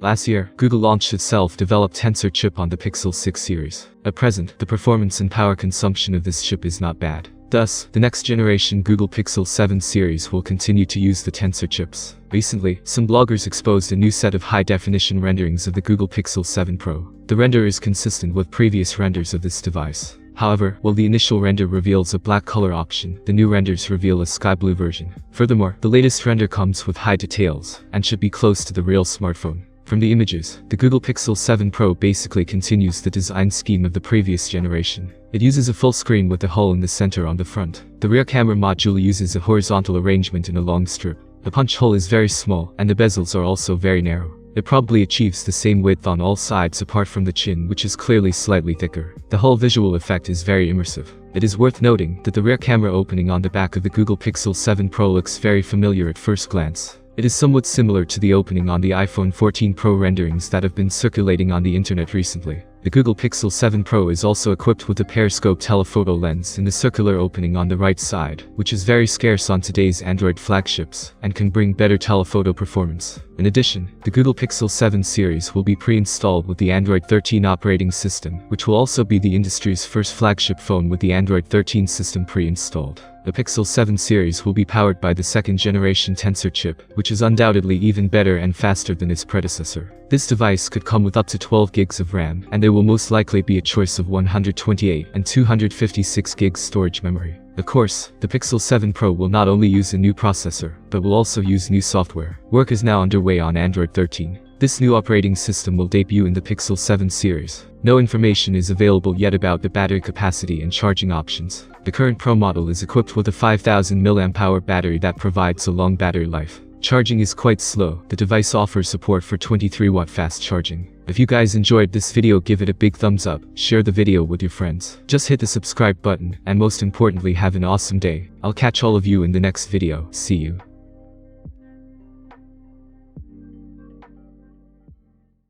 Last year, Google launched its self-developed tensor chip on the Pixel 6 series. At present, the performance and power consumption of this chip is not bad. Thus, the next generation Google Pixel 7 series will continue to use the tensor chips. Recently, some bloggers exposed a new set of high-definition renderings of the Google Pixel 7 Pro. The render is consistent with previous renders of this device. However, while the initial render reveals a black color option, the new renders reveal a sky blue version. Furthermore, the latest render comes with high details, and should be close to the real smartphone. From the images, the Google Pixel 7 Pro basically continues the design scheme of the previous generation. It uses a full screen with a hole in the center on the front. The rear camera module uses a horizontal arrangement in a long strip. The punch hole is very small, and the bezels are also very narrow. It probably achieves the same width on all sides apart from the chin, which is clearly slightly thicker. The whole visual effect is very immersive. It is worth noting that the rear camera opening on the back of the Google Pixel 7 Pro looks very familiar at first glance. It is somewhat similar to the opening on the iPhone 14 Pro renderings that have been circulating on the internet recently. The Google Pixel 7 Pro is also equipped with a periscope telephoto lens in the circular opening on the right side, which is very scarce on today's Android flagships and can bring better telephoto performance. In addition, the Google Pixel 7 series will be pre-installed with the Android 13 operating system, which will also be the industry's first flagship phone with the Android 13 system pre-installed. The Pixel 7 series will be powered by the second-generation tensor chip, which is undoubtedly even better and faster than its predecessor. This device could come with up to 12 gigs of RAM, and there will most likely be a choice of 128 and 256 gigs storage memory. Of course, the Pixel 7 Pro will not only use a new processor, but will also use new software. Work is now underway on Android 13. This new operating system will debut in the Pixel 7 series. No information is available yet about the battery capacity and charging options. The current Pro model is equipped with a 5000 mAh battery that provides a long battery life. Charging is quite slow. The device offers support for 23-watt fast charging. If you guys enjoyed this video, give it a big thumbs up, share the video with your friends. Just hit the subscribe button, and most importantly, have an awesome day. I'll catch all of you in the next video. See you.